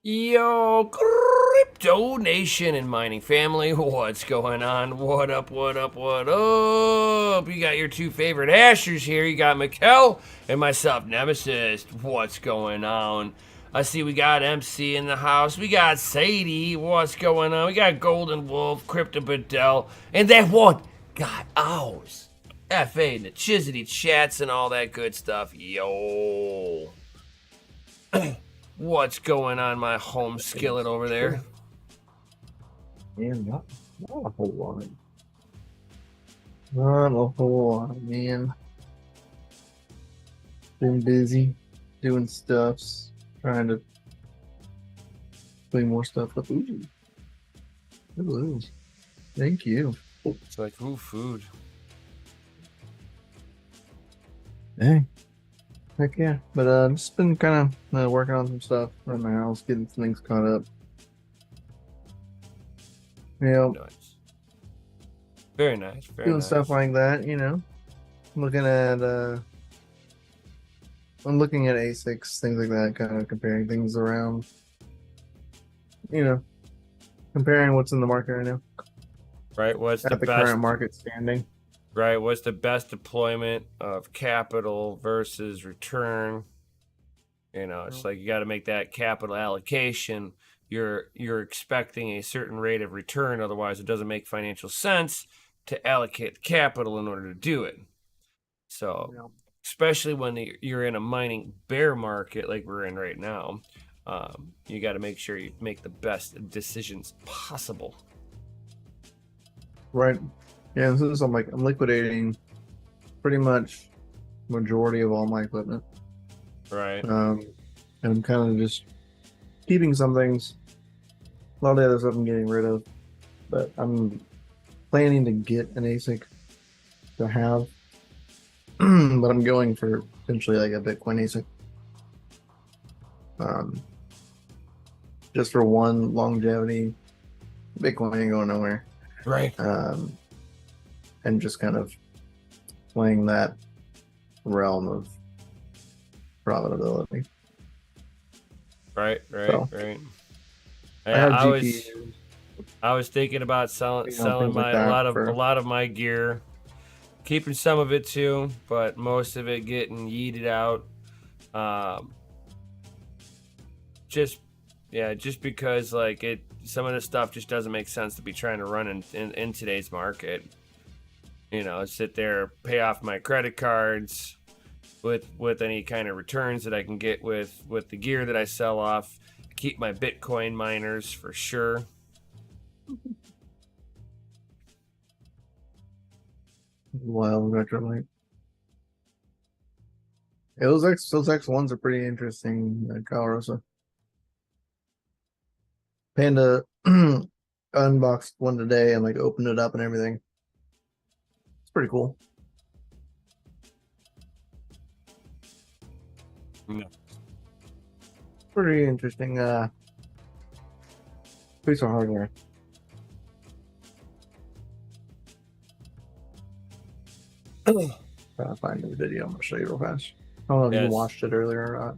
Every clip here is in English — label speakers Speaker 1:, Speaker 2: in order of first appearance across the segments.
Speaker 1: Yo, crypto nation and mining family, what's going on? What up, what up, what up? You got your two favorite hashers here. You got Mikkel and myself, Nemesis. What's going on? I see we got MC in the house. We got Sadie. What's going on? We got Golden Wolf, Crypto Bedell, and that one got ours. FA and the Chisity chats and all that good stuff. Yo. What's going on, my home skillet over there?
Speaker 2: Man, not a whole lot. Not a whole lot, man. Been busy doing stuffs, trying to clean more stuff up. Ooh. Thank you.
Speaker 1: It's like, ooh, food.
Speaker 2: Hey. Heck yeah. But I've just been kind of working on some stuff around my house, getting some things caught up.
Speaker 1: Nice. Very nice. Very
Speaker 2: Doing
Speaker 1: nice.
Speaker 2: stuff like that, Looking at I'm looking at ASICs, things like that, kind of comparing things around. Comparing what's in the market right now.
Speaker 1: Right. What's
Speaker 2: At
Speaker 1: the
Speaker 2: the
Speaker 1: best
Speaker 2: current market standing.
Speaker 1: Right. What's the best deployment of capital versus return? It's like you got to make that capital allocation. You're expecting a certain rate of return, otherwise it doesn't make financial sense to allocate the capital in order to do it. So, especially when you're in a mining bear market like we're in right now, you got to make sure you make the best decisions possible.
Speaker 2: Right. Yeah, since I'm liquidating pretty much majority of all my equipment.
Speaker 1: Right.
Speaker 2: And I'm kind of just keeping some things. A lot of the other stuff I'm getting rid of, but I'm planning to get an ASIC to have. But I'm going for potentially like a Bitcoin ASIC. Just for one, longevity. Bitcoin ain't going nowhere.
Speaker 1: Right.
Speaker 2: And just kind of playing that realm of profitability.
Speaker 1: Right.
Speaker 2: So,
Speaker 1: I was thinking about selling
Speaker 2: like
Speaker 1: a lot of my gear, keeping some of it too, but most of it getting yeeted out. Just because some of the stuff just doesn't make sense to be trying to run in today's market. Sit there, pay off my credit cards with any kind of returns that I can get with the gear that I sell off. Keep my Bitcoin miners for sure.
Speaker 2: Wild retro. Those X1s are pretty interesting, Calrosa. Panda unboxed one today and opened it up and everything. It's pretty cool.
Speaker 1: No.
Speaker 2: Pretty interesting piece of hardware. Trying to find the video. I'm gonna show you real fast. I don't know if you watched it earlier or not.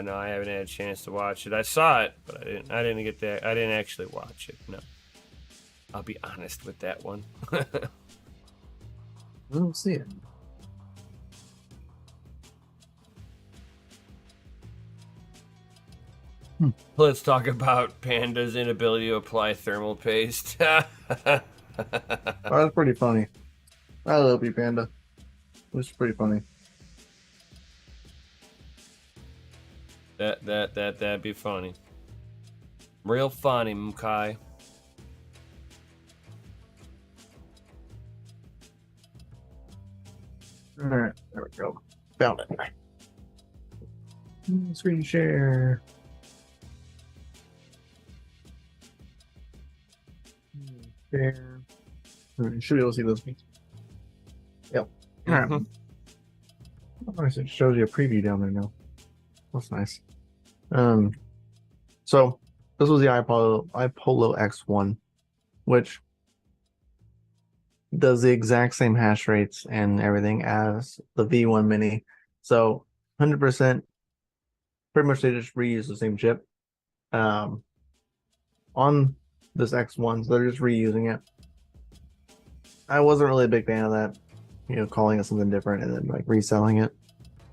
Speaker 1: No, I haven't had a chance to watch it. I saw it, but I didn't actually watch it. No. I'll be honest with that one.
Speaker 2: I don't see it.
Speaker 1: Let's talk about Panda's inability to apply thermal paste.
Speaker 2: Oh, that's pretty funny. I love you, Panda. It's pretty funny.
Speaker 1: That'd be funny. Real funny, Mkai.
Speaker 2: All right, there we go. Found it. Screen share. Share. You should be able to see those things. Yep. All right. Nice. It shows you a preview down there now. That's nice. So this was the iPolo X1, which does the exact same hash rates and everything as the V1 Mini. So 100%, pretty much they just reuse the same chip. um, on this X1, so they're just reusing it. I wasn't really a big fan of that, calling it something different and then like reselling it,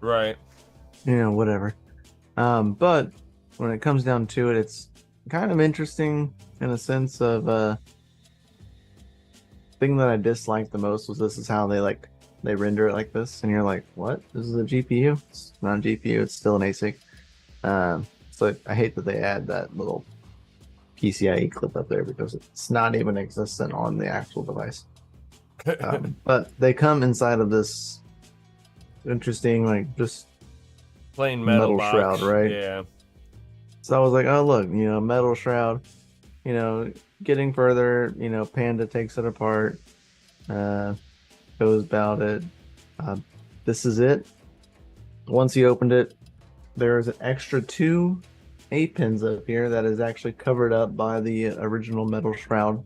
Speaker 1: Right.
Speaker 2: whatever. But when it comes down to it, it's kind of interesting in a sense of thing that I disliked the most was this is how they render it like this, and you're like, what? This is a GPU? It's not a GPU, it's still an ASIC. So I hate that they add that little PCIe clip up there because it's not even existent on the actual device. But they come inside of this interesting, like just
Speaker 1: Plain metal
Speaker 2: metal
Speaker 1: box.
Speaker 2: shroud, right?
Speaker 1: Yeah.
Speaker 2: So I was like, oh look, metal shroud, getting further, Panda takes it apart, uh, goes about it. Uh, this is it. Once he opened it, there's an extra two A pins up here that is actually covered up by the original metal shroud.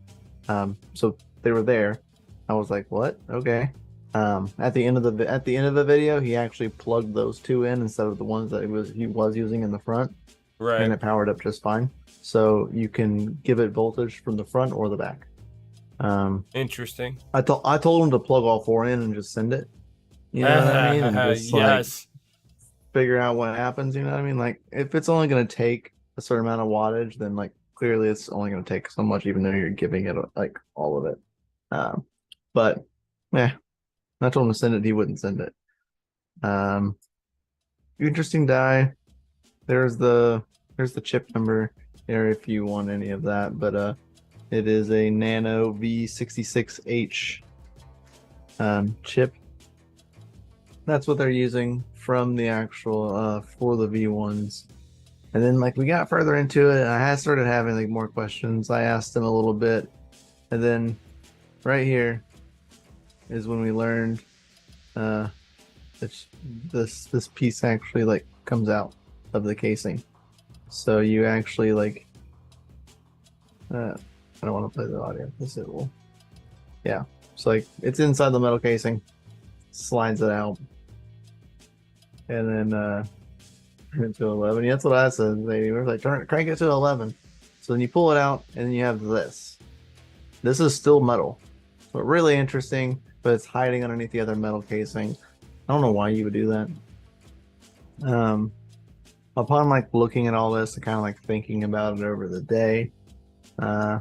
Speaker 2: So they were there. I was like, what? Okay. At the end of the video, he actually plugged those two in instead of the ones that he was using in the front, and
Speaker 1: Right.
Speaker 2: it powered up just fine. So you can give it voltage from the front or the back.
Speaker 1: Interesting.
Speaker 2: I told him to plug all four in and just send it. You know what I mean? And just like
Speaker 1: Yes.
Speaker 2: figure out what happens. You know what I mean? Like if it's only going to take a certain amount of wattage, then like clearly it's only going to take so much, even though you're giving it like all of it. Um, but yeah, I told him to send it. He wouldn't send it. Um, interesting die. There's the chip number there if you want any of that. But it is a Nano V66H chip. That's what they're using from the actual for the V1s. And then like we got further into it, and I had started having like more questions. I asked them a little bit, and then right here is when we learned uh that this piece actually like comes out of the casing. So you actually like I don't want to play the audio. This it will. Yeah. So like it's inside the metal casing, slides it out, and then turn it to 11. Yeah, that's what I said. They were like, crank it to 11. So then you pull it out, and then you have this. This is still metal, but really interesting. But it's hiding underneath the other metal casing. I don't know why you would do that. Upon like looking at all this and kind of like thinking about it over the day, uh,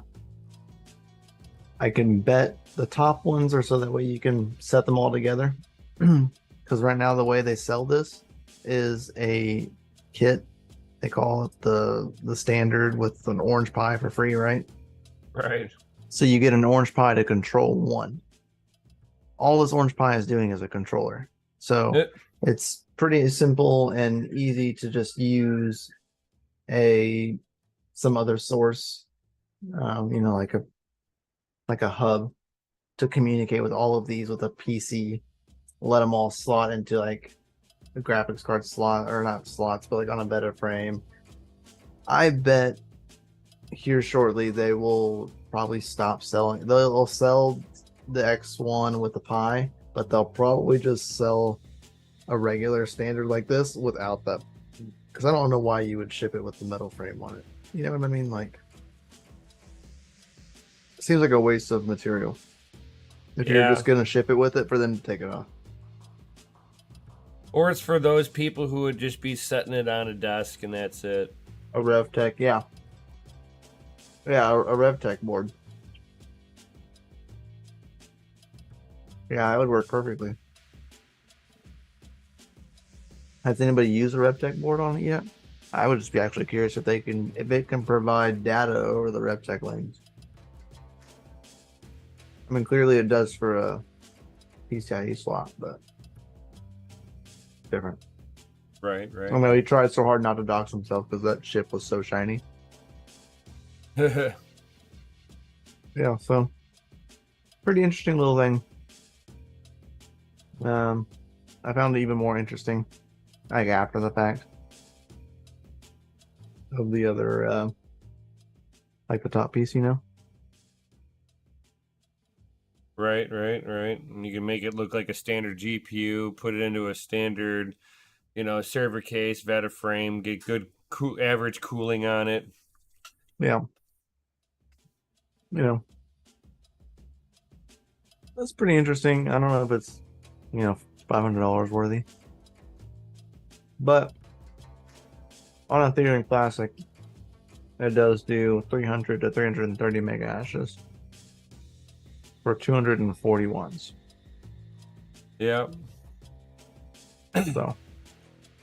Speaker 2: I can bet the top ones are so that way you can set them all together. Because right now the way they sell this is a kit. They call it the standard with an orange pie for free, right?
Speaker 1: Right.
Speaker 2: So you get an orange pie to control one. All this orange pie is doing is a controller. So it's pretty simple and easy to just use some other source, like a hub to communicate with all of these with a PC. Let them all slot into like a graphics card slot, or not slots, but like on a better frame. I bet here shortly they will probably stop selling. They'll sell the X1 with the Pi, but they'll probably just sell a regular standard like this without that. Because I don't know why you would ship it with the metal frame on it. You know what I mean? Like, it seems like a waste of material. If you're just gonna ship it with it for them to take it off.
Speaker 1: Or it's for those people who would just be setting it on a desk and that's it.
Speaker 2: A RevTech, yeah. Yeah, a RevTech board. Yeah, it would work perfectly. Has anybody used a RevTech board on it yet? I would just be actually curious if it can provide data over the RevTech lanes. I mean, clearly it does for a PCIe slot, but different.
Speaker 1: Right.
Speaker 2: I know he tried so hard not to dox himself because that chip was so shiny. Yeah, so pretty interesting little thing. I found it even more interesting, like after the fact, of the other, like the top piece,
Speaker 1: Right. And you can make it look like a standard GPU, put it into a standard, server case, Veta frame, get good average cooling on it.
Speaker 2: Yeah. You know, that's pretty interesting. I don't know if it's, $500 worthy. But on a Ethereum Classic, it does do 300 to 330 mega hashes for 240 ones.
Speaker 1: Yeah.
Speaker 2: So,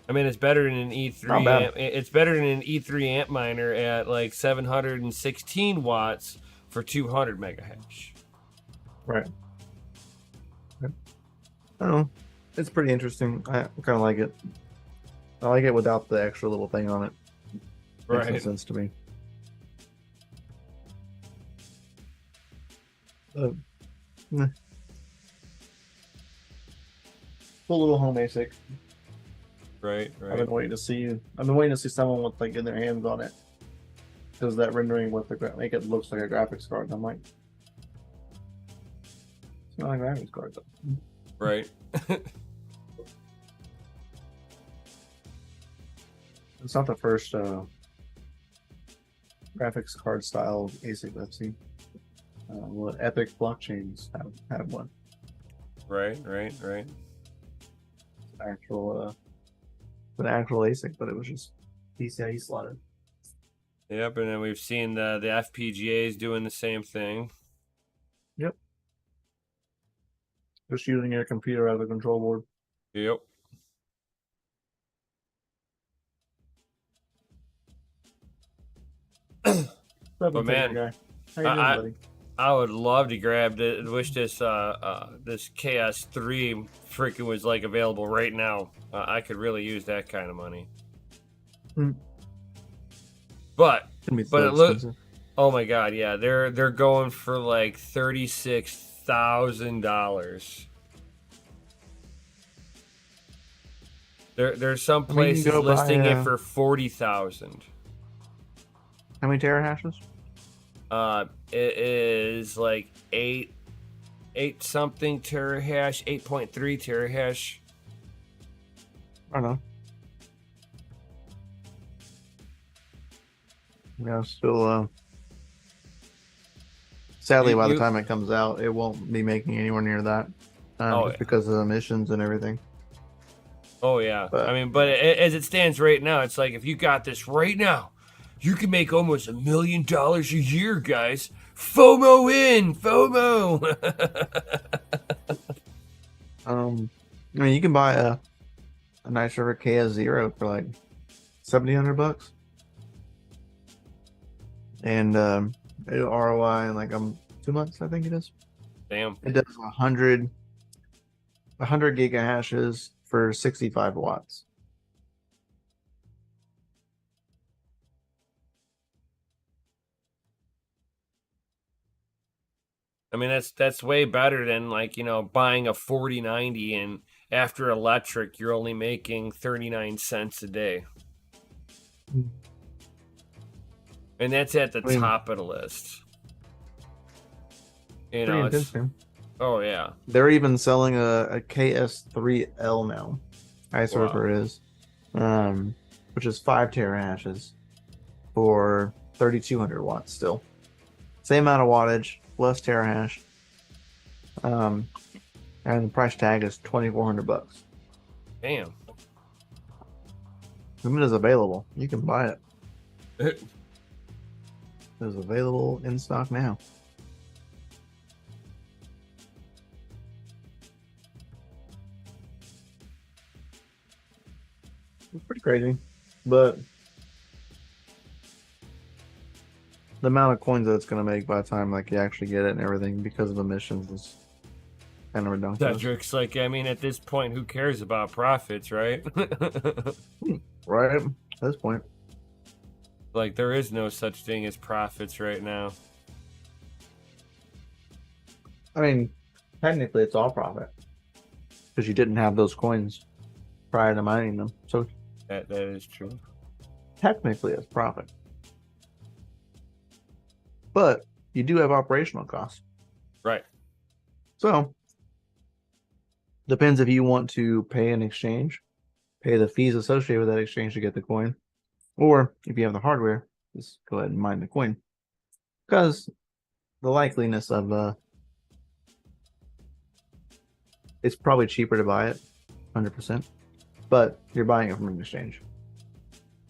Speaker 1: I mean, it's better than an
Speaker 2: not
Speaker 1: E3
Speaker 2: bad.
Speaker 1: amp. It's better than an E3 amp miner at like 716 watts for 200 mega hash.
Speaker 2: Right. I don't know. It's pretty interesting. I kind of like it. I like it without the extra little thing on it. Makes no
Speaker 1: Right.
Speaker 2: sense to me. Uh, eh. Cool little home ASIC.
Speaker 1: Right.
Speaker 2: I've been waiting to see. I've been waiting to see someone with like in their hands on it. Does that rendering with the make it looks like a graphics card? And I'm like, it's not a graphics card though.
Speaker 1: Right.
Speaker 2: It's not the first graphics card style ASIC I've seen. Well, Epic blockchains have one.
Speaker 1: Right.
Speaker 2: Actual an actual ASIC, but it was just DCA slotted.
Speaker 1: Yep, and then we've seen the FPGAs doing the same thing.
Speaker 2: Yep. Just using your computer as a control board.
Speaker 1: Yep. But man,
Speaker 2: guy. How you doing,
Speaker 1: I
Speaker 2: buddy?
Speaker 1: I would love to grab this. Wish this this KS3 freaking was like available right now. I could really use that kind of money.
Speaker 2: Hmm.
Speaker 1: But
Speaker 2: It's gonna be
Speaker 1: it
Speaker 2: so
Speaker 1: look.
Speaker 2: expensive.
Speaker 1: Oh my god, yeah, they're going for like $36,000. There's some
Speaker 2: I mean, you can
Speaker 1: places
Speaker 2: go buy,
Speaker 1: listing it for 40,000.
Speaker 2: How many terahashes?
Speaker 1: It is like eight something terahash, 8.3 terahash.
Speaker 2: I don't know. Yeah, still. Sadly, by the time it comes out, it won't be making anywhere near that. Just because of emissions and everything.
Speaker 1: Oh yeah,
Speaker 2: But,
Speaker 1: I mean, but as it stands right now, it's like if you got this right now, you can make almost $1 million a year, guys. FOMO in, FOMO.
Speaker 2: I mean, you can buy a nice server KS0 for like $700, and it'll ROI in like 2 months, I think it is.
Speaker 1: Damn.
Speaker 2: It does 100 gigahashes for 65 watts.
Speaker 1: I mean, that's way better than like, buying a 4090 and after electric, you're only making 39 cents a day. And that's at the top of the list. Oh yeah.
Speaker 2: They're even selling a KS3L now. iSurfer is, which is 5 terahashes for 3,200 watts still. Same amount of wattage, less terahash. And the price tag is $2,400.
Speaker 1: Damn.
Speaker 2: It is available. You can buy it. It is available in stock now. It's pretty crazy, but the amount of coins that it's going to make by the time like you actually get it and everything because of emissions is kind of ridiculous.
Speaker 1: Cedric's like, I mean, at this point, who cares about profits, right?
Speaker 2: Right at this point.
Speaker 1: Like, there is no such thing as profits right now.
Speaker 2: I mean, technically it's all profit because you didn't have those coins prior to mining them. So
Speaker 1: that is true.
Speaker 2: Technically it's profit. But you do have operational costs.
Speaker 1: Right.
Speaker 2: So depends if you want to pay an exchange, pay the fees associated with that exchange to get the coin, or if you have the hardware, just go ahead and mine the coin. Because the likeliness of it's probably cheaper to buy it, 100%. But you're buying it from an exchange.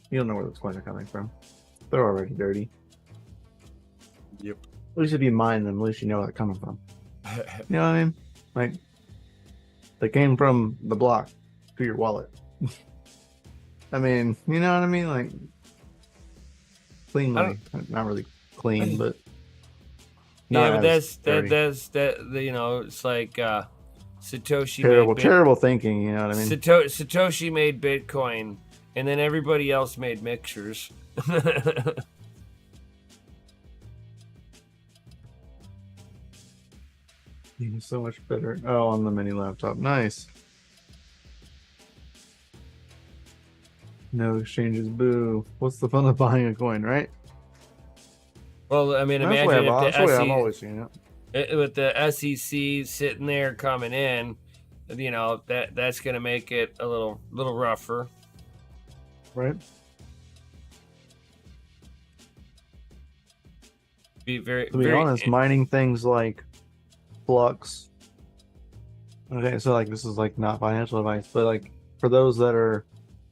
Speaker 2: You don't know where those coins are coming from. They're already dirty.
Speaker 1: Yep.
Speaker 2: At least if you mine them, at least you know where they're coming from. You know what I mean? Like, they came from the block to your wallet. I mean, you know what I mean? Like, cleanly. Not really clean, but
Speaker 1: yeah, but
Speaker 2: that's
Speaker 1: you know, it's like Satoshi
Speaker 2: terrible thinking, you know what I mean?
Speaker 1: Satoshi made Bitcoin, and then everybody else made mixers.
Speaker 2: So much better. Oh, on the mini laptop. Nice. No exchanges. Boo. What's the fun of buying a coin, right?
Speaker 1: Well, I mean,
Speaker 2: That's
Speaker 1: imagine if
Speaker 2: that's the way I've always seen
Speaker 1: it. With the SEC sitting there coming in, you know, that's going to make it a little rougher.
Speaker 2: Right.
Speaker 1: To be
Speaker 2: very honest, mining things like Flux. Okay, so like this is like not financial advice, but like for those that are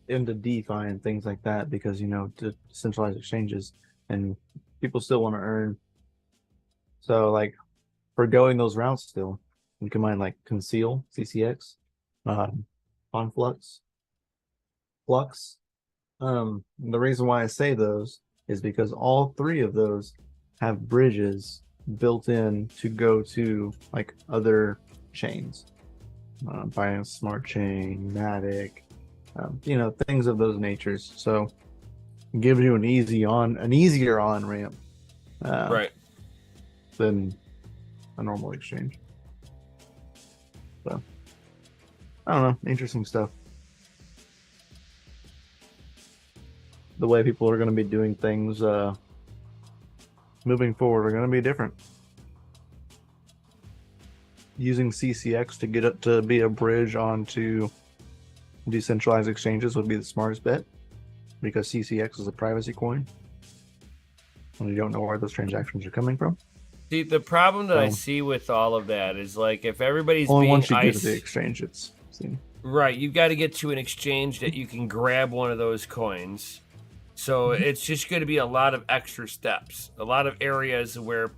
Speaker 2: into DeFi and things like that, because you know, to centralized exchanges and people still want to earn. So like for going those routes still, you can mine like Conceal, CCX, on Flux. The reason why I say those is because all three of those have bridges built in to go to like other chains, Binance Smart Chain, Matic, you know, things of those natures. So it gives you an easier on ramp,
Speaker 1: right,
Speaker 2: than a normal exchange. So I don't know, interesting stuff. The way people are going to be doing things moving forward are going to be different. Using CCX to get it to be a bridge onto decentralized exchanges would be the smartest bet, because CCX is a privacy coin and you don't know where those transactions are coming from.
Speaker 1: See, the problem that I see with all of that is like if everybody's
Speaker 2: only
Speaker 1: being
Speaker 2: once you get to the exchange, it's
Speaker 1: right. You've got to get to an exchange that you can grab one of those coins. So it's just going to be a lot of extra steps, a lot of areas where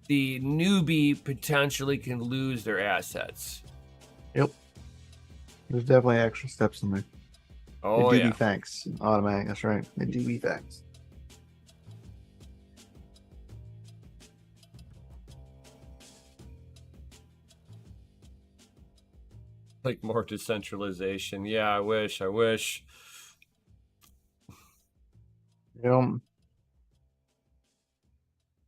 Speaker 1: the newbie potentially can lose their assets.
Speaker 2: Yep. There's definitely extra steps in there.
Speaker 1: Oh,
Speaker 2: they do be facts. Automatic, that's right. They do be facts.
Speaker 1: Like more decentralization. Yeah, I wish.
Speaker 2: Yeah.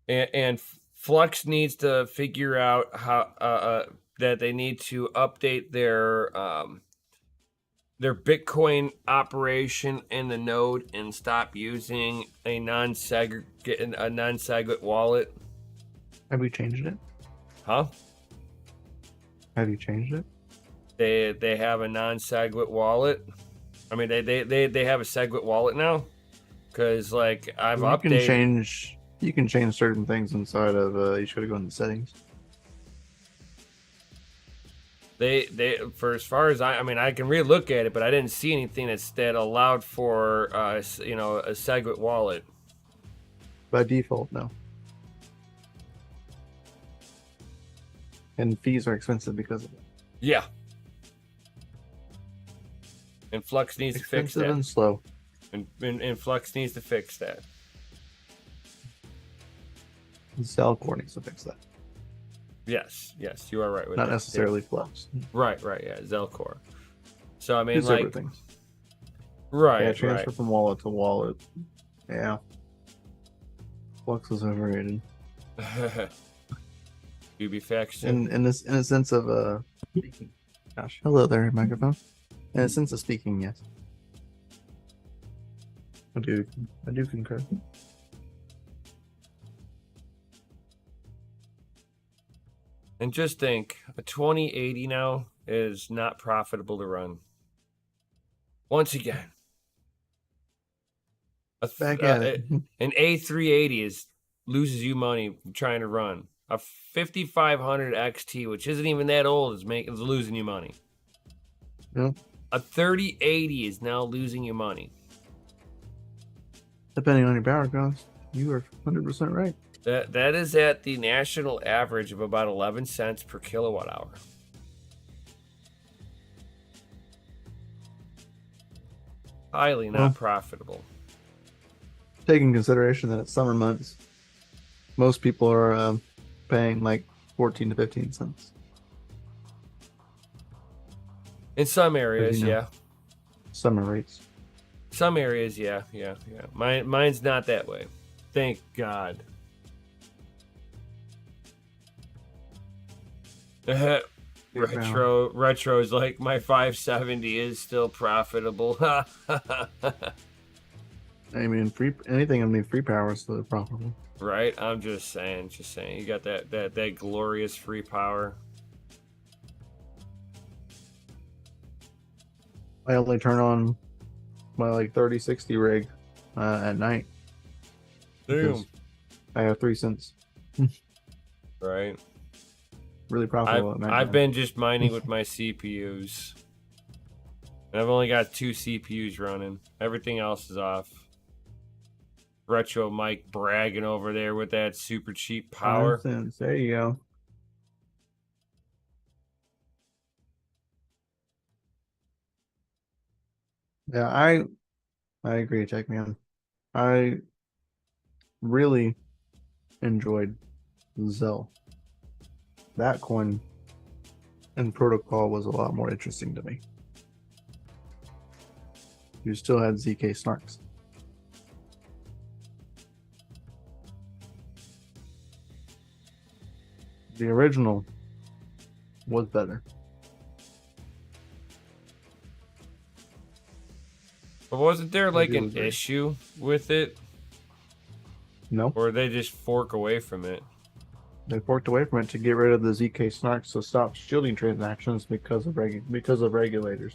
Speaker 1: And Flux needs to figure out how that they need to update their Bitcoin operation in the node and stop using a non-segwit wallet.
Speaker 2: Have we changed it?
Speaker 1: Huh?
Speaker 2: Have you changed it?
Speaker 1: They have a non-segwit wallet. I mean, they have a segwit wallet now, because like I've updated.
Speaker 2: You can change certain things inside of. You should go in the settings.
Speaker 1: They for as far as I mean, I can relook at it, but I didn't see anything that allowed for you know, a segwit wallet.
Speaker 2: By default, no. And fees are expensive because of it.
Speaker 1: Yeah. And Flux needs to fix that.
Speaker 2: And slow.
Speaker 1: And Flux needs to fix that.
Speaker 2: Cellcore needs to fix that.
Speaker 1: Yes, you are right with
Speaker 2: Not
Speaker 1: that.
Speaker 2: necessarily Flux.
Speaker 1: Right, yeah, Zelcore. So I mean,
Speaker 2: two
Speaker 1: like
Speaker 2: separate things.
Speaker 1: Right,
Speaker 2: yeah, transfer from wallet to wallet. Yeah. Flux is overrated.
Speaker 1: You be fixed.
Speaker 2: In a sense of speaking. Gosh, hello there, microphone. In a sense of speaking, yes. I do concur.
Speaker 1: And just think, a 2080 now is not profitable to run. Once again.
Speaker 2: Back at it.
Speaker 1: An A380 loses you money trying to run. A 5500 XT, which isn't even that old, is losing you money.
Speaker 2: Yeah.
Speaker 1: A 3080 is now losing you money.
Speaker 2: Depending on your power cost, you are 100% right.
Speaker 1: That is at the national average of about 11 cents per kilowatt hour. Highly not profitable.
Speaker 2: Taking consideration that it's summer months, most people are paying like 14 to 15 cents.
Speaker 1: In some areas, yeah.
Speaker 2: Summer rates.
Speaker 1: Some areas, yeah. Mine's not that way. Thank God. Retro is like, my 570 is still profitable.
Speaker 2: I mean, free power is still profitable.
Speaker 1: Right? I'm just saying. You got that glorious free power.
Speaker 2: I only turn on my like 3060 rig at night.
Speaker 1: Damn.
Speaker 2: I have 3 cents.
Speaker 1: Right.
Speaker 2: Really profitable at night.
Speaker 1: I've been just mining with my CPUs. And I've only got 2 CPUs running. Everything else is off. Retro Mike bragging over there with that super cheap power.
Speaker 2: 5 cents. There you go. Yeah, I agree, Check Man. I really enjoyed Zell. That coin and protocol was a lot more interesting to me. You still had ZK snarks. The original was better.
Speaker 1: But wasn't there like an issue with it?
Speaker 2: No.
Speaker 1: Or they just fork away from it?
Speaker 2: They forked away from it to get rid of the ZK snarks to stop shielding transactions because of regulators.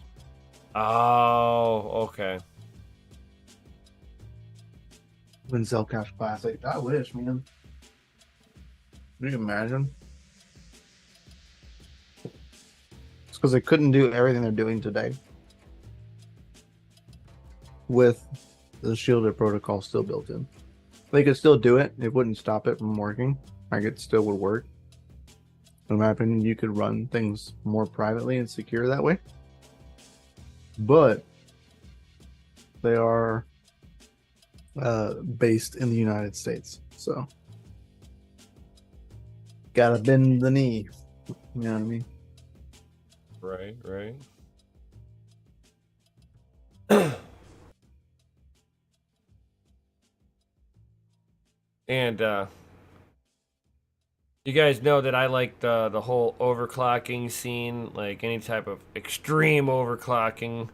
Speaker 1: Oh, okay.
Speaker 2: When Zellcash Classic, I wish, man. Can you imagine? It's because they couldn't do everything they're doing today with the shielded protocol still built in. They could still do it. It wouldn't stop it from working. Like, it still would work. In my opinion, you could run things more privately and secure that way. But they are based in the United States. So, gotta bend the knee. You know what I mean?
Speaker 1: Right. And you guys know that I like the whole overclocking scene, like any type of extreme overclocking.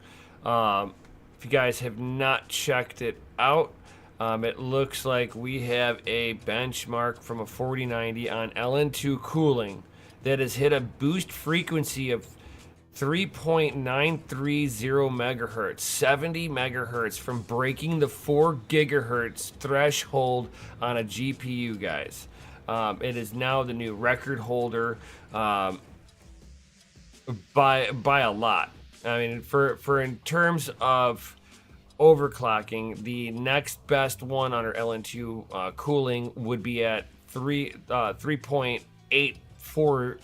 Speaker 1: If you guys have not checked it out, it looks like we have a benchmark from a 4090 on LN2 cooling that has hit a boost frequency of 3.930 megahertz, 70 megahertz from breaking the 4 gigahertz threshold on a GPU, guys. It is now the new record holder by a lot. I mean, for in terms of overclocking, the next best one under LN2 cooling would be at 3.84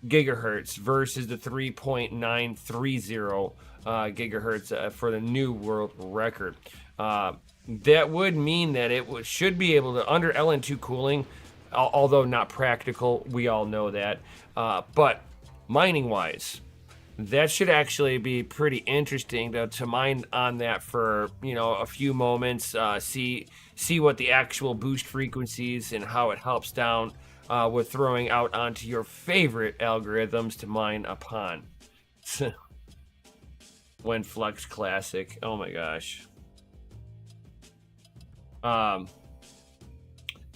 Speaker 1: gigahertz versus the 3.930 gigahertz for the new world record. That would mean that it should be able to, under LN2 cooling, although not practical, we all know that, but mining wise, that should actually be pretty interesting to mine on that for, you know, a few moments, see what the actual boost frequencies and how it helps down with throwing out onto your favorite algorithms to mine upon. When Flex Classic, oh my gosh. But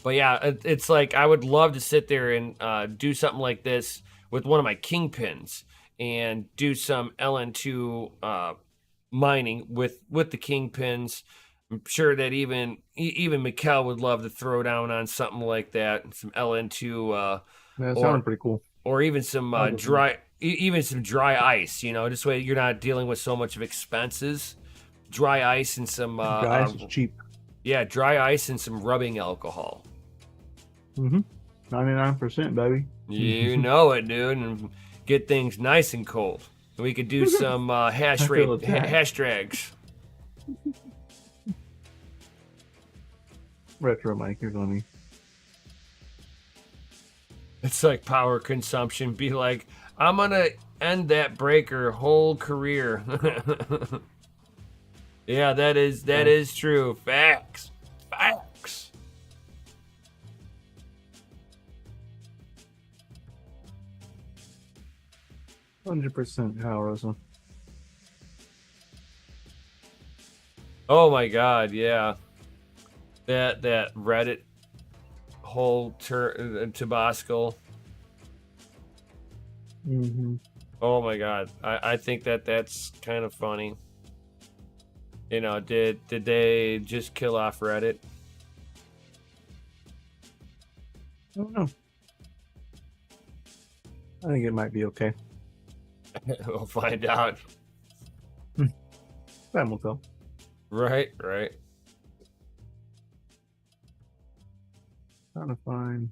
Speaker 1: yeah, it's like I would love to sit there and do something like this with one of my kingpins and do some LN2 mining with the kingpins. I'm sure that even Mikkel would love to throw down on something like that, some LN2,
Speaker 2: Yeah, it sounded
Speaker 1: or
Speaker 2: pretty cool.
Speaker 1: even some
Speaker 2: I'll go for it.
Speaker 1: even some dry ice. This way you're not dealing with so much of expenses. Dry ice and some
Speaker 2: Guys, it's cheap.
Speaker 1: yeah, dry ice and some rubbing alcohol.
Speaker 2: 99%, baby.
Speaker 1: You know it, dude, and get things nice and cold. We could do some hash drags.
Speaker 2: Retro Mike, you're funny.
Speaker 1: It's like power consumption. Be like, I'm gonna end that breaker whole career. Yeah, that is true. Facts.
Speaker 2: 100% how, Rosa.
Speaker 1: Oh my god, yeah. That Reddit whole Tabasco. Oh my god, I think that's kind of funny. Did they just kill off Reddit?
Speaker 2: I don't know. I think it might be okay.
Speaker 1: We'll find out.
Speaker 2: Time will tell.
Speaker 1: Right.
Speaker 2: Trying to find.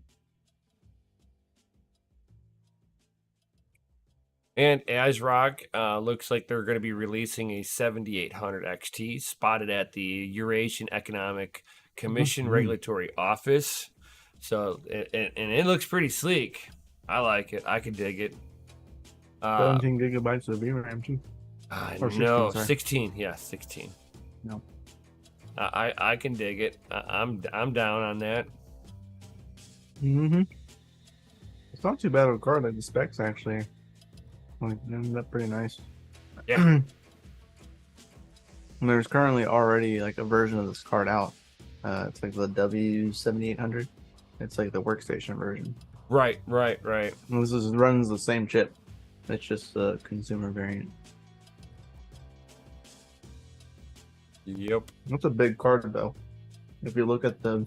Speaker 1: And ASRock looks like they're going to be releasing a 7800 XT spotted at the Eurasian Economic Commission Regulatory Office. So, and it looks pretty sleek. I like it. I can dig it.
Speaker 2: 17 gigabytes of VRAM too.
Speaker 1: Or 16, no, sorry. 16. Yeah, 16.
Speaker 2: No.
Speaker 1: I can dig it. I'm down on that.
Speaker 2: It's not too bad of a card. Like the specs actually, like ended up pretty nice.
Speaker 1: Yeah.
Speaker 2: And there's currently already like a version of this card out. It's like the W7800. It's like the workstation version.
Speaker 1: Right.
Speaker 2: And this runs the same chip. It's just the consumer variant.
Speaker 1: Yep.
Speaker 2: That's a big card though. If you look at the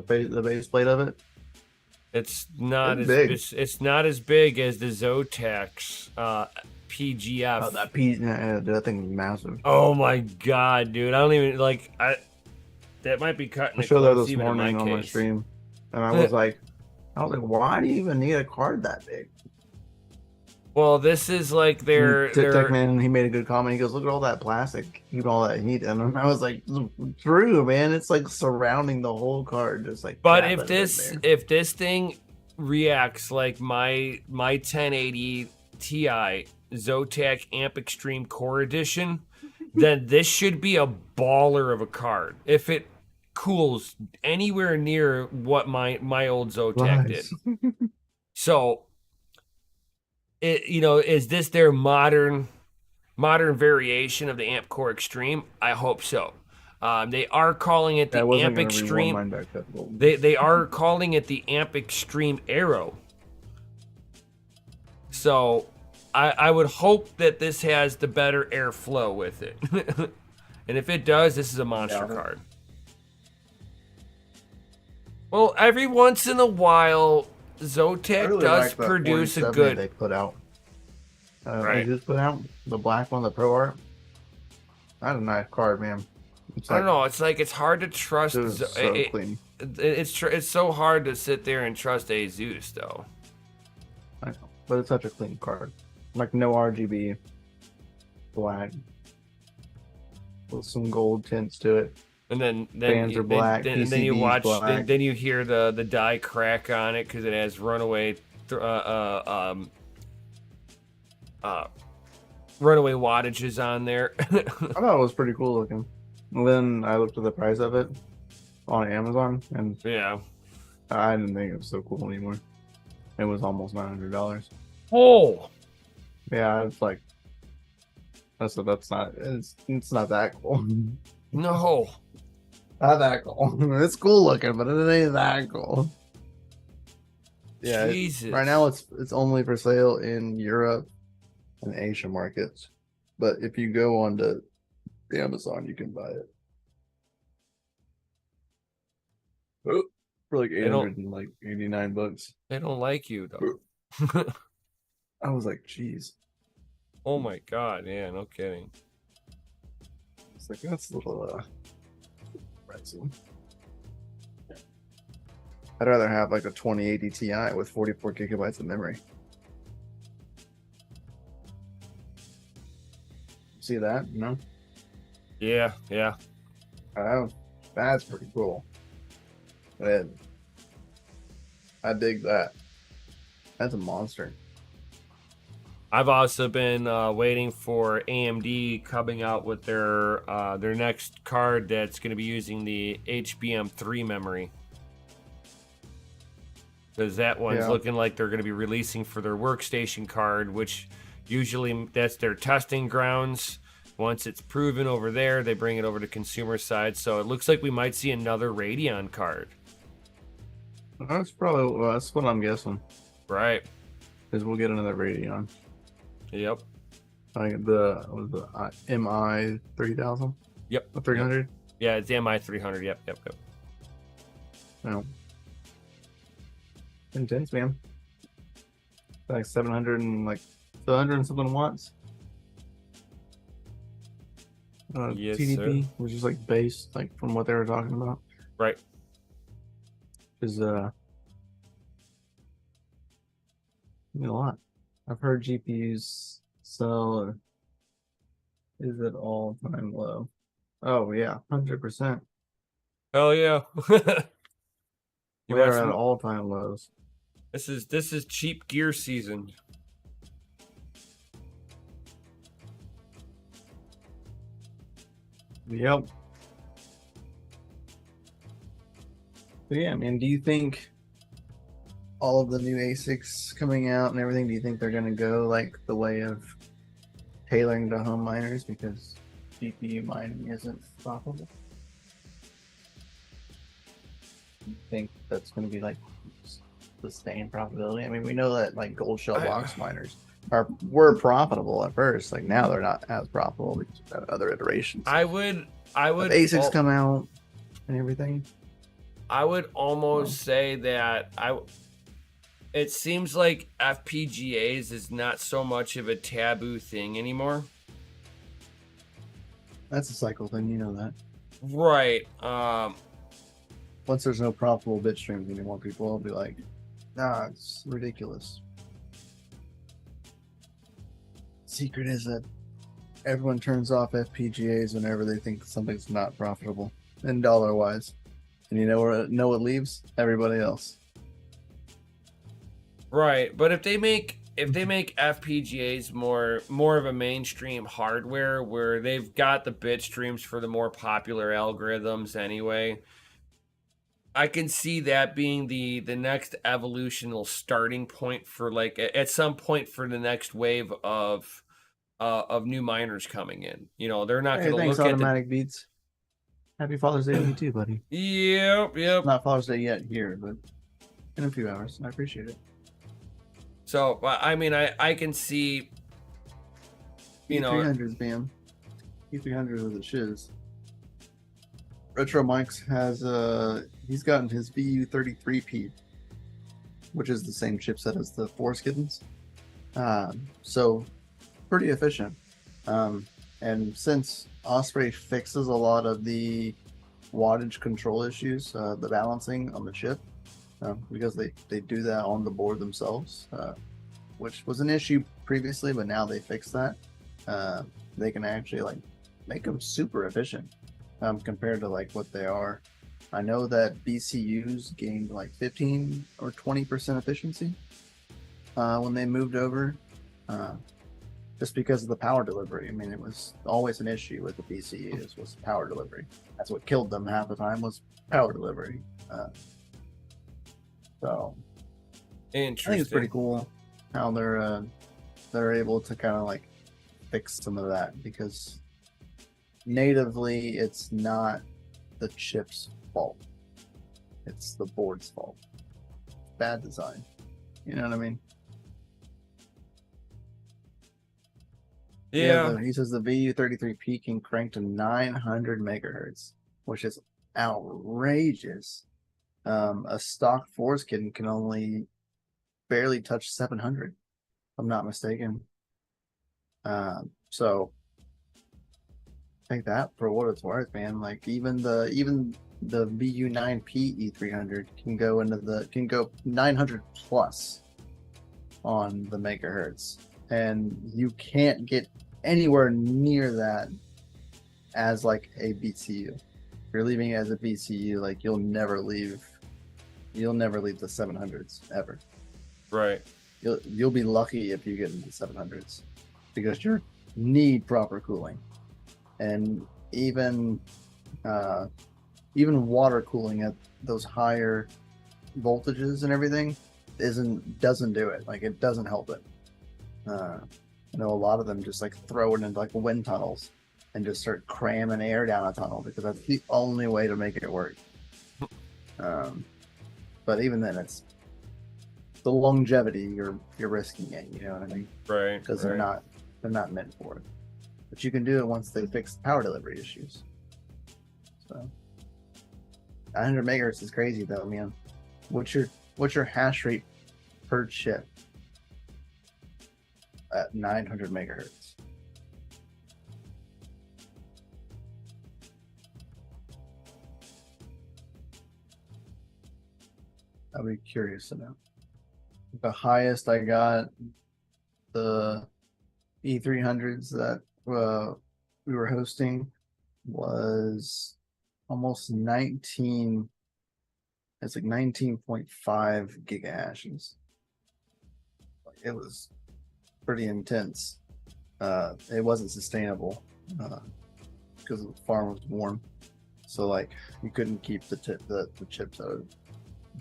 Speaker 2: base plate of it,
Speaker 1: it's not as
Speaker 2: big.
Speaker 1: It's not as big as the Zotac PGF.
Speaker 2: Oh, that thing is massive.
Speaker 1: Oh my god, dude! I don't even like. That might be cutting.
Speaker 2: I showed that this morning on my stream, and I was like, why do you even need a card that big?
Speaker 1: Well, this is like their
Speaker 2: Tech Man. He made a good comment. He goes, "Look at all that plastic, keep all that heat." And I was like, "True, man. It's like surrounding the whole card, just like."
Speaker 1: But if this thing reacts like my 1080 Ti Zotac Amp Extreme Core Edition, then this should be a baller of a card. If it cools anywhere near what my old Zotac did, so. Is this their modern variation of the Amp Core Extreme? I hope so. They are calling it the Amp Extreme. They are calling it the Amp Extreme Aero. So I would hope that this has the better airflow with it. And if it does, this is a monster card. Well, every once in a while, Zotac does produce a good.
Speaker 2: They put out.
Speaker 1: Right.
Speaker 2: They just put out the black one, the Pro Art. That's a nice card, man.
Speaker 1: I don't know. It's like it's hard to trust.
Speaker 2: It's so clean.
Speaker 1: It's so hard to sit there and trust ASUS though.
Speaker 2: I know, but it's such a clean card. Like no RGB, black, with some gold tints to it.
Speaker 1: And then
Speaker 2: fans are black.
Speaker 1: And then you watch. Then you hear the die crack on it because it has runaway wattages on there.
Speaker 2: I thought it was pretty cool looking. And then I looked at the price of it on Amazon, and
Speaker 1: yeah,
Speaker 2: I didn't think it was so cool anymore. It was almost $900.
Speaker 1: Oh,
Speaker 2: yeah, it's like that's not it's not that cool.
Speaker 1: No.
Speaker 2: Not that cool. It's cool looking, but it ain't that cool. Yeah,
Speaker 1: Jesus.
Speaker 2: Right now it's only for sale in Europe and Asian markets. But if you go on to Amazon, you can buy it. Oh, for like
Speaker 1: They don't.
Speaker 2: $889.
Speaker 1: They don't like you though.
Speaker 2: I was like, geez.
Speaker 1: Oh my god, yeah, no kidding.
Speaker 2: It's like that's a little pricey. I'd rather have like a 2080 Ti with 44 gigabytes of memory. See that? No?
Speaker 1: Yeah, yeah.
Speaker 2: That's pretty cool. And I dig that. That's a monster.
Speaker 1: I've also been waiting for AMD coming out with their next card that's going to be using the HBM3 memory. Because that one's looking like they're going to be releasing for their workstation card, which usually that's their testing grounds. Once it's proven over there, they bring it over to consumer side. So it looks like we might see another Radeon card.
Speaker 2: That's probably that's what I'm guessing.
Speaker 1: Right.
Speaker 2: Because we'll get another Radeon.
Speaker 1: Yep.
Speaker 2: Like the MI 3000.
Speaker 1: Yep.
Speaker 2: 300.
Speaker 1: Yep. Yeah, it's the MI 300. Yep.
Speaker 2: No. Intense, man. Like 700 and something watts.
Speaker 1: Yes,
Speaker 2: TDP,
Speaker 1: sir.
Speaker 2: which is like base, like from what they were talking about.
Speaker 1: Right.
Speaker 2: Is a lot. I've heard GPUs sell is at all time low. Oh yeah, 100%.
Speaker 1: Hell yeah. You
Speaker 2: We
Speaker 1: want
Speaker 2: are at
Speaker 1: some?
Speaker 2: all time lows.
Speaker 1: This is cheap gear season.
Speaker 2: Yep. But yeah, man, do you think all of the new ASICs coming out and everything, do you think they're gonna go like the way of tailoring to home miners because GPU mining isn't profitable? You think that's gonna be like sustained profitability? I mean, we know that like gold shell box miners were profitable at first. Like now they're not as profitable because we've got other iterations.
Speaker 1: I would
Speaker 2: if ASICs come out and everything.
Speaker 1: I would almost say that it seems like FPGAs is not so much of a taboo thing anymore.
Speaker 2: That's a cycle thing, you know that.
Speaker 1: Right.
Speaker 2: Once there's no profitable bit streams anymore, people will be like, nah, it's ridiculous. Secret is that everyone turns off FPGAs whenever they think something's not profitable and dollar wise. And you know what leaves? Everybody else.
Speaker 1: Right, but if they make FPGAs more of a mainstream hardware where they've got the bit streams for the more popular algorithms anyway, I can see that being the next evolutional starting point for like at some point for the next wave of new miners coming in. You know, they're not going to look
Speaker 2: Automatic Beats. Happy Father's Day to you too, buddy.
Speaker 1: Yep.
Speaker 2: Not Father's Day yet here, but in a few hours. I appreciate it.
Speaker 1: So, I mean, I can see, you know,
Speaker 2: E300s, man. E300 with the shiz. Retro Mike's has he's gotten his VU33P, which is the same chipset as the Force Kittens. So pretty efficient. And since Osprey fixes a lot of the wattage control issues, the balancing on the chip, because they do that on the board themselves, which was an issue previously, but now they fixed that. They can actually like make them super efficient compared to like what they are. I know that BCUs gained like 15 or 20% efficiency when they moved over, just because of the power delivery. I mean, it was always an issue with the BCUs was power delivery. That's what killed them half the time was power delivery. So I think it's pretty cool how they're able to kind of like fix some of that, because natively it's not the chip's fault, it's the board's fault. Bad design, you know what I mean?
Speaker 1: Yeah.
Speaker 2: He says the VU33P can crank to 900 megahertz, which is outrageous. A stock foreskin can only barely touch 700, if I'm not mistaken. So take that for what it's worth, man. Like even the VU9P E300 can go 900 plus on the megahertz, and you can't get anywhere near that as like a BCU. If you're leaving it as a BCU, like you'll never leave the 700s ever.
Speaker 1: Right.
Speaker 2: You'll be lucky if you get into 700s because you need proper cooling, and even water cooling at those higher voltages and everything doesn't do it. Like it doesn't help it. I know a lot of them just like throw it into like wind tunnels and just start cramming air down a tunnel because that's the only way to make it work. But even then, it's the longevity you're risking it. You know what I mean?
Speaker 1: Right.
Speaker 2: Because
Speaker 1: right.
Speaker 2: they're not meant for it. But you can do it once they fix power delivery issues. So 900 megahertz is crazy though, man. What's your hash rate per chip at 900 megahertz? I'd be curious to know. The highest I got, the E300s that we were hosting, was almost 19. It's like 19.5 gigahashes. It was pretty intense. It wasn't sustainable because the farm was warm, so like you couldn't keep the chips at a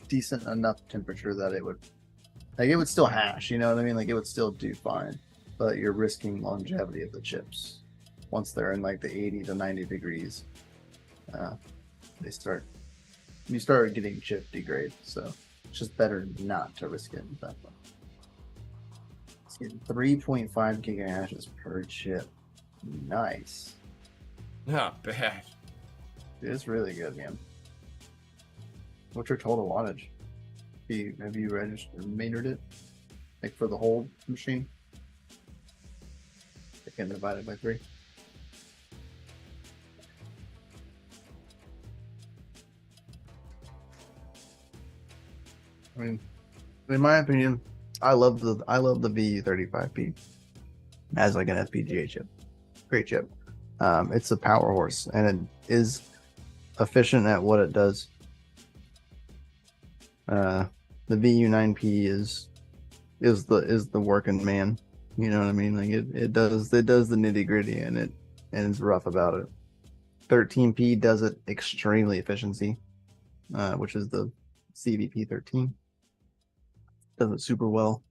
Speaker 2: decent enough temperature that it would still hash. You know what I mean? Like it would still do fine, but you're risking longevity of the chips. Once they're in like the 80 to 90 degrees, you start getting chip degrade. So it's just better not to risk it that way. It's getting 3.5 gigahashes per chip. Nice.
Speaker 1: Not bad.
Speaker 2: It's really good, man. What's your total wattage? Have you registered metered it? Like for the whole machine? Again, divided by 3. I mean, in my opinion, I love the VU35P as like an FPGA chip. Great chip. It's a power horse, and it is efficient at what it does. The VU9P is the working man. You know what I mean? Like it does the nitty gritty, and it's rough about it. 13P does it extremely efficiency, which is the CVP13. Does it super well.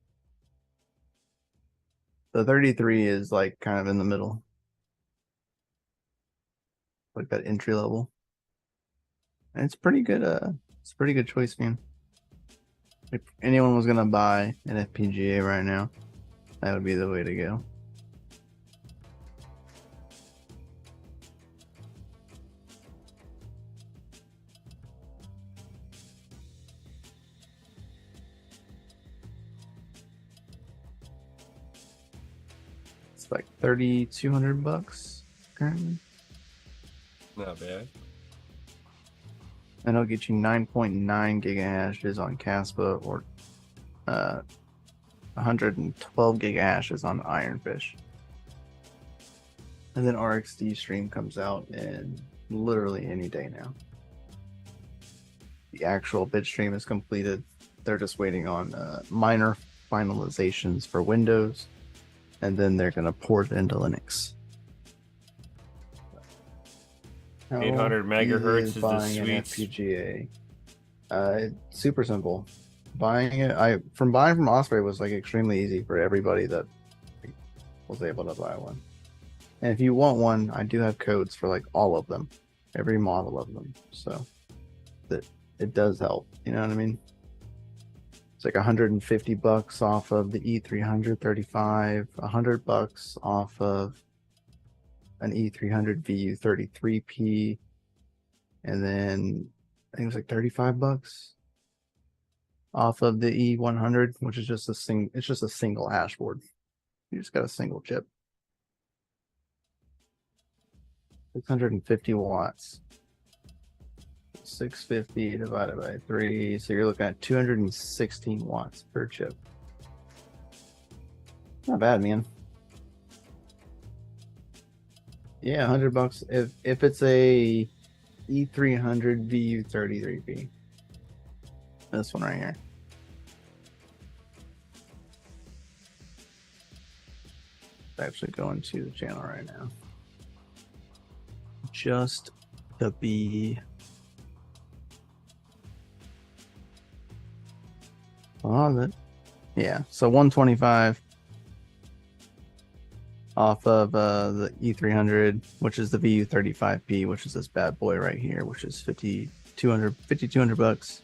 Speaker 2: The 33 is like kind of in the middle, like that entry level. And it's pretty good. It's a pretty good choice, man. If anyone was gonna buy an FPGA right now, that would be the way to go. It's like $3,200 currently.
Speaker 1: Not bad.
Speaker 2: And it'll get you 9.9 gigahashes on Caspa or 112 gigahashes on Ironfish. And then RxD Stream comes out in literally any day now. The actual bit stream is completed. They're just waiting on minor finalizations for Windows, and then they're going to port it into Linux.
Speaker 1: 800 megahertz is the
Speaker 2: buying an
Speaker 1: sweet.
Speaker 2: FPGA. It's super simple. Buying it, buying from Osprey was like extremely easy for everybody that was able to buy one. And if you want one, I do have codes for like all of them, every model of them. So that it does help. You know what I mean? It's like $150 off of the E300 35, $100 off of an E300 VU 33P, and then I think it's like $35 off of the E100, which is just it's just a single hash board. You just got a single chip. 650 watts. 650 divided by 3, so you're looking at 216 watts per chip. Not bad, man. Yeah, $100 if it's a E300 VU 33P. This one right here. It's actually going to the channel right now. Just to be on it. Yeah, so 125 off of the E300, which is the VU35P, which is this bad boy right here, which is $5,200.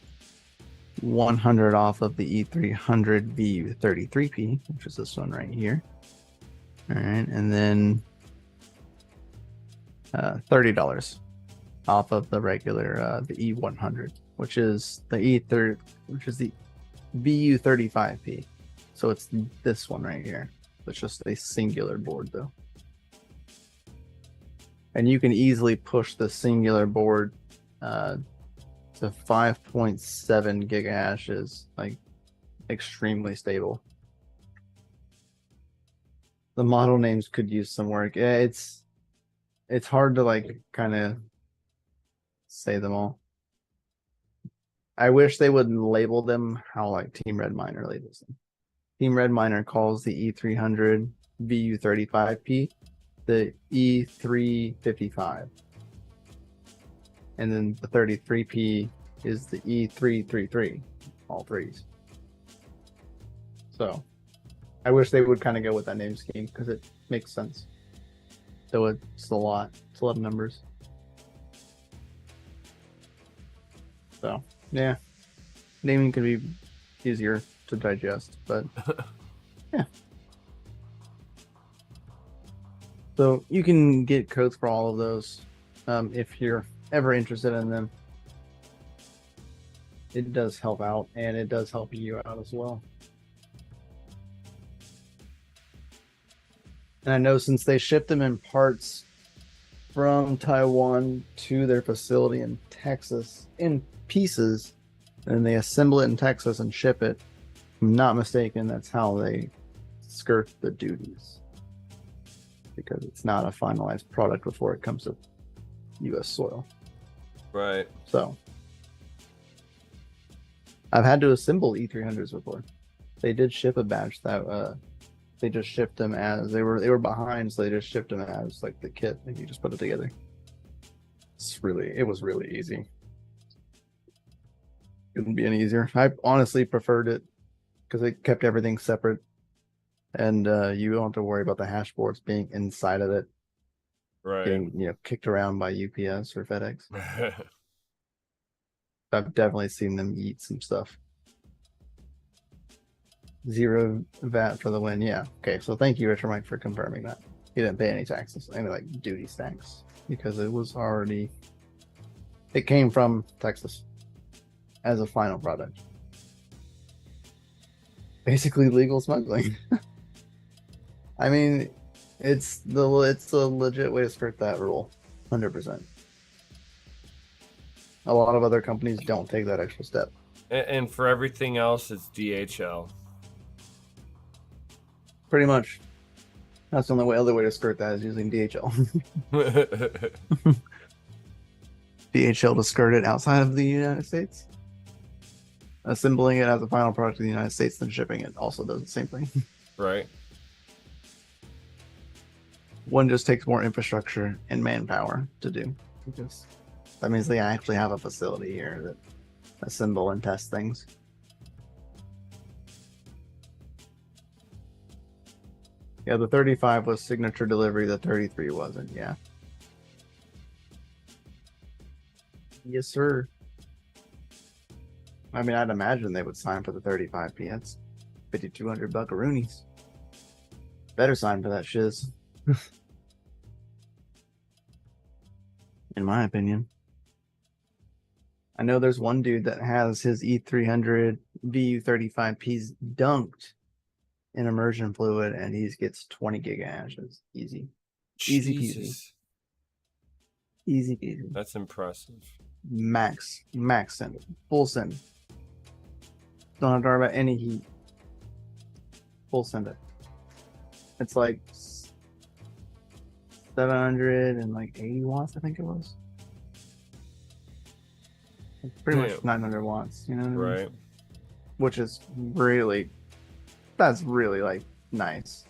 Speaker 2: 100 off of the E300 VU33P, which is this one right here. All right, and then $30 off of the regular the E100, which is the E3, which is the VU35P. So it's this one right here. It's just a singular board though. And you can easily push the singular board to 5.7 gigahashes, like extremely stable. The model names could use some work. Yeah, it's hard to like kind of say them all. I wish they would label them how like Team Red Miner labels them. Team Red Miner calls the E300 VU35P the E355. And then the 33P is the E333, all threes. So I wish they would kind of go with that name scheme because it makes sense. Though it's a lot. It's a lot of numbers. So yeah, naming could be easier to digest, but yeah. So you can get codes for all of those if you're ever interested in them. It does help out, and it does help you out as well. And I know since they ship them in parts from Taiwan to their facility in Texas in pieces, and they assemble it in Texas and ship it, if I'm not mistaken, that's how they skirt the duties. Because it's not a finalized product before it comes to U.S. soil.
Speaker 1: Right.
Speaker 2: So I've had to assemble E300s before. They did ship a batch that they just shipped them as they were behind, so they just shipped them as like the kit, and you just put it together. It was really easy. Couldn't be any easier. I honestly preferred it because it kept everything separate, and you don't have to worry about the hash boards being inside of it,
Speaker 1: Right.
Speaker 2: getting kicked around by UPS or FedEx. I've definitely seen them eat some stuff. 0 VAT for the win. Yeah. Okay. So thank you, Richard Mike, for confirming that. He didn't pay any taxes, any like duty tax, because it was already. It came from Texas as a final product. Basically legal smuggling. I mean, it's a legit way to skirt that rule. 100%. A lot of other companies don't take that extra step.
Speaker 1: And for everything else, it's DHL.
Speaker 2: Pretty much. That's the only other way to skirt that is using DHL. DHL to skirt it outside of the United States. Assembling it as a final product in the United States, then shipping it also does the same thing.
Speaker 1: Right.
Speaker 2: One just takes more infrastructure and manpower to do. Because that means they actually have a facility here that assemble and test things. Yeah, the 35 was signature delivery, the 33 wasn't, yeah. Yes, sir. I mean, I'd imagine they would sign for the 35p. That's 5,200 buckaroonies. Better sign for that shiz. In my opinion. I know there's one dude that has his E300 VU35Ps dunked in immersion fluid, and he gets 20 giga-hashes. Easy. Easy peasy.
Speaker 1: Jesus.
Speaker 2: Easy peasy.
Speaker 1: That's impressive.
Speaker 2: Max send. Full send. Don't have to worry about any heat. Full send it. It's like 780 watts, I think it was. It's pretty much 900 watts, you know what I mean?
Speaker 1: Right.
Speaker 2: Which is really, that's really like nice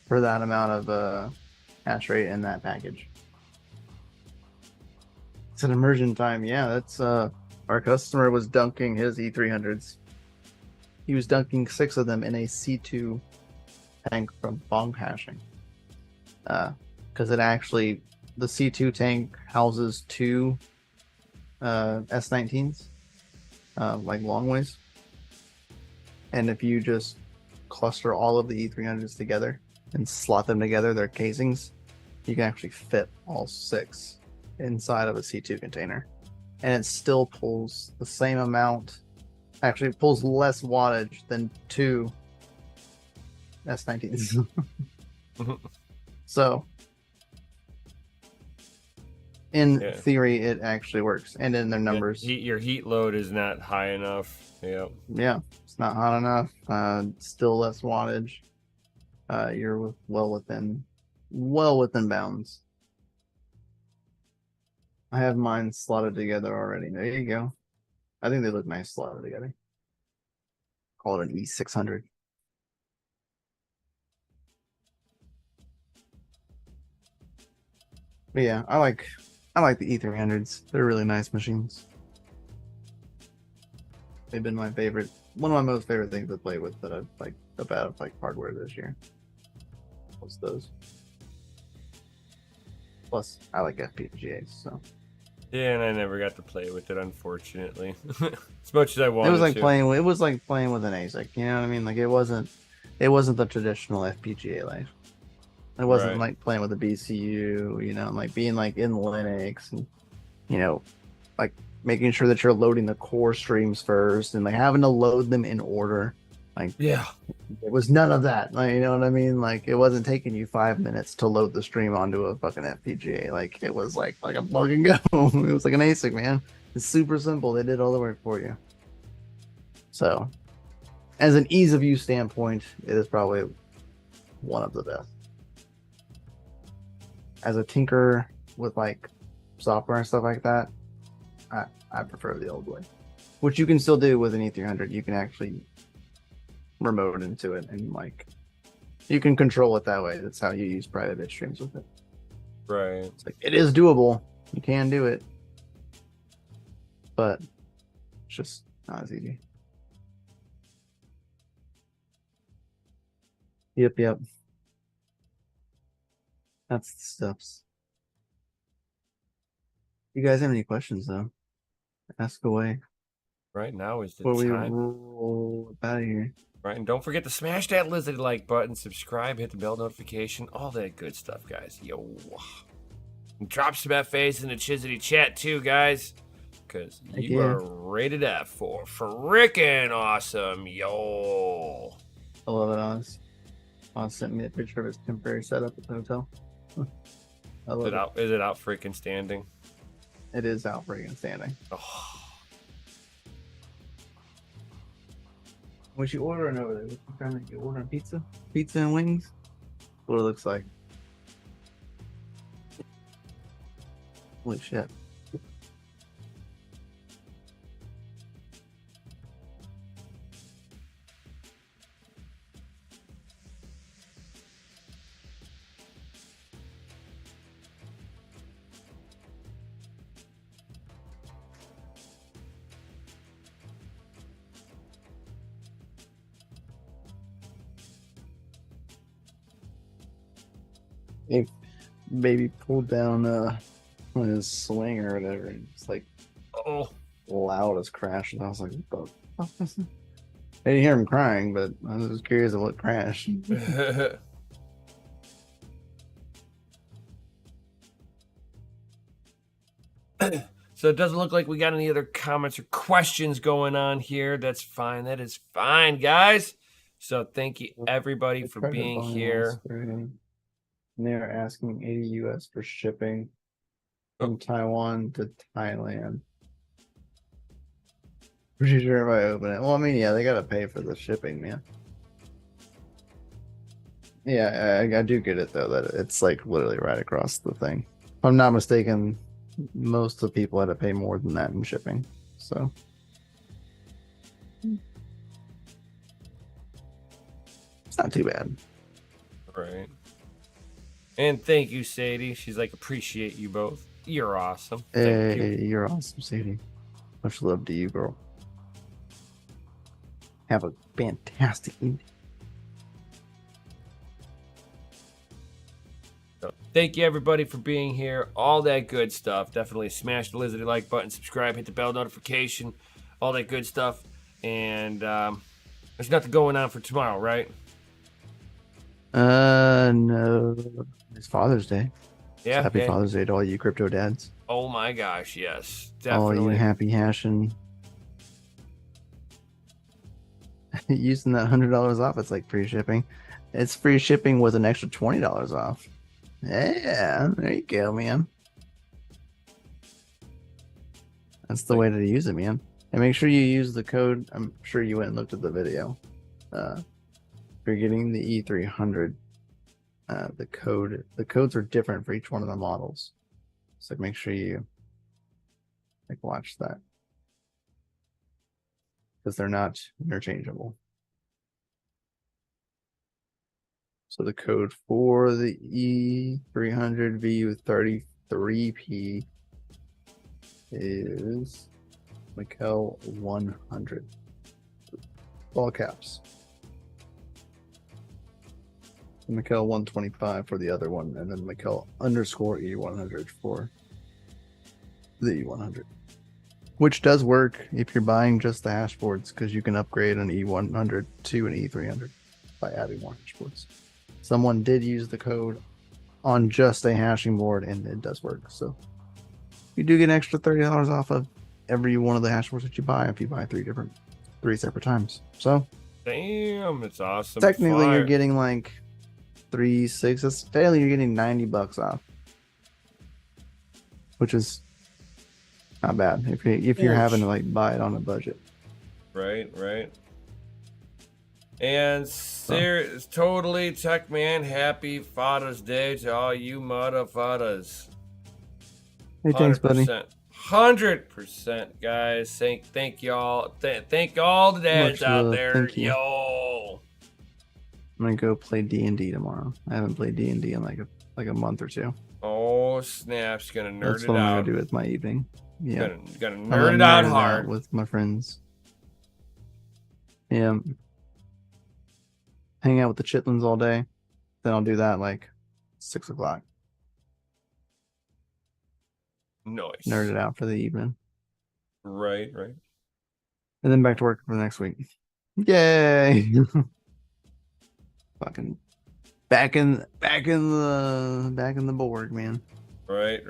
Speaker 2: for that amount of hash rate in that package. It's an immersion time. Yeah, that's our customer was dunking his E300s. He was dunking 6 of them in a C2 tank from bong hashing. Because it actually, the C2 tank houses 2 S19s, like long ways. And if you just cluster all of the E300s together and slot them together, their casings, you can actually fit all 6 inside of a C2 container. And it still pulls the same amount. Actually, it pulls less wattage than 2 S19s. So, in theory, it actually works. And in their numbers,
Speaker 1: your heat load is not high enough. Yep.
Speaker 2: Yeah, it's not hot enough. Still less wattage. You're well within bounds. I have mine slotted together already. There you go. I think they look nice slotted together. Call it an E600. But yeah, I like the E300s. They're really nice machines. They've been my favorite, one of my most favorite things to play with that I've like about hardware this year. Was those. Plus, I like FPGAs, so.
Speaker 1: Yeah, and I never got to play with it, unfortunately. As much as I wanted
Speaker 2: It was like
Speaker 1: to.
Speaker 2: playing. It was like playing with an ASIC. You know what I mean? Like it wasn't the traditional FPGA life. It wasn't
Speaker 1: Right.
Speaker 2: like playing with a BCU. You know, and like being like in Linux and like making sure that you're loading the core streams first and like having to load them in order. Like
Speaker 1: yeah,
Speaker 2: it was none of that. Like, you know what I mean? Like it wasn't taking you 5 minutes to load the stream onto a fucking FPGA. Like it was like a plug and go. It was like an ASIC, man. It's super simple. They did all the work for you. So, as an ease of use standpoint, it is probably one of the best. As a tinker with like software and stuff like that, I prefer the old way, which you can still do with an E300. You can actually remote into it and like you can control it that way. That's how you use private bit streams with it.
Speaker 1: right.
Speaker 2: It's like it is doable. You can do it, but it's just not as easy. Yep. That's the steps. You guys have any questions though? Ask away.
Speaker 1: Right now is the
Speaker 2: Before we
Speaker 1: time.
Speaker 2: roll out of here.
Speaker 1: Right, and don't forget to smash that lizard like button, subscribe, hit the bell notification, all that good stuff, guys. Yo. And drop some FAs in the Chizity chat too, guys. Because you are rated F for frickin' awesome, yo.
Speaker 2: I love it, Oz. Oz sent me a picture of his temporary setup at the hotel. I love it.
Speaker 1: Is it out freaking standing?
Speaker 2: It is out freaking standing.
Speaker 1: Oh.
Speaker 2: What you ordering over there? What kind of you ordering pizza? Pizza and wings? What it looks like. Holy shit. He maybe pulled down his swing or whatever, and it's like,
Speaker 1: Oh.
Speaker 2: loudest crash, and I was like, what the fuck is it? I didn't hear him crying, but I was just curious of what crashed.
Speaker 1: So it doesn't look like we got any other comments or questions going on here. That's fine. That is fine, guys. So thank you, everybody, for being here.
Speaker 2: And they're asking 80 US for shipping from Taiwan to Thailand. Pretty sure if I open it. Well, I mean, yeah, they gotta pay for the shipping, man. Yeah, I do get it though, that it's like literally right across the thing. If I'm not mistaken, most of the people had to pay more than that in shipping. So it's not too bad.
Speaker 1: Right. And thank you, Sadie. She's like, appreciate you both. You're awesome.
Speaker 2: Hey, you're awesome, Sadie. Much love to you, girl. Have a fantastic evening.
Speaker 1: So, thank you, everybody, for being here. All that good stuff. Definitely smash the lizard like button, subscribe, hit the bell notification, all that good stuff. And there's nothing going on for tomorrow, right?
Speaker 2: No. It's Father's Day.
Speaker 1: Yeah.
Speaker 2: So happy Father's Day to all you crypto dads.
Speaker 1: Oh my gosh, yes. Definitely.
Speaker 2: All you happy hashing. Using that $100 off, it's like free shipping. It's free shipping with an extra $20 off. Yeah, there you go, man. That's the way to use it, man. And make sure you use the code. I'm sure you went and looked at the video. If you're getting the E300, the codes are different for each one of the models. So make sure you watch that, because they're not interchangeable. So the code for the E300 VU33P is Mikkel 100. All caps. Mikkel 125 for the other one, and then Mikkel _E100 for the E100. Which does work if you're buying just the hash boards, because you can upgrade an E100 to an E300 by adding more hash boards. Someone did use the code on just a hashing board, and it does work. So you do get an extra $30 off of every one of the hash boards that you buy if you buy three separate times. So
Speaker 1: damn, it's awesome.
Speaker 2: Technically, you're getting like 3.6. That's fairly, you're getting $90 off, which is not bad if you're having to like buy it on a budget.
Speaker 1: Right. And totally, Tech Man, happy Father's Day to all you motherfuckers.
Speaker 2: Hey, thanks, buddy.
Speaker 1: 100%, guys. Thank y'all. Thank all the dads out there.
Speaker 2: Thank you.
Speaker 1: Yo.
Speaker 2: I'm gonna go play D&D tomorrow. I haven't played D&D in like a month or two.
Speaker 1: Oh snaps! Gonna nerd it out.
Speaker 2: That's what I'm gonna do with my evening. Yeah,
Speaker 1: gonna nerd it out hard
Speaker 2: with my friends. Yeah, hang out with the chitlins all day. Then I'll do that like 6 o'clock.
Speaker 1: Nice.
Speaker 2: Nerd it out for the evening.
Speaker 1: Right.
Speaker 2: And then back to work for the next week. Yay! Fucking back in the board, man.
Speaker 1: Right.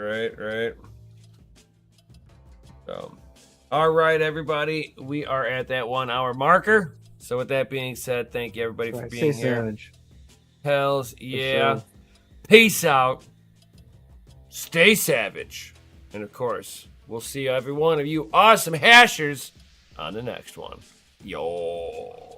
Speaker 1: All right, everybody, we are at that 1 hour marker. So with that being said, thank you everybody for being here.
Speaker 2: Savage.
Speaker 1: Hells yeah. Sure. Peace out. Stay savage. And of course, we'll see every one of you awesome hashers on the next one. Yo.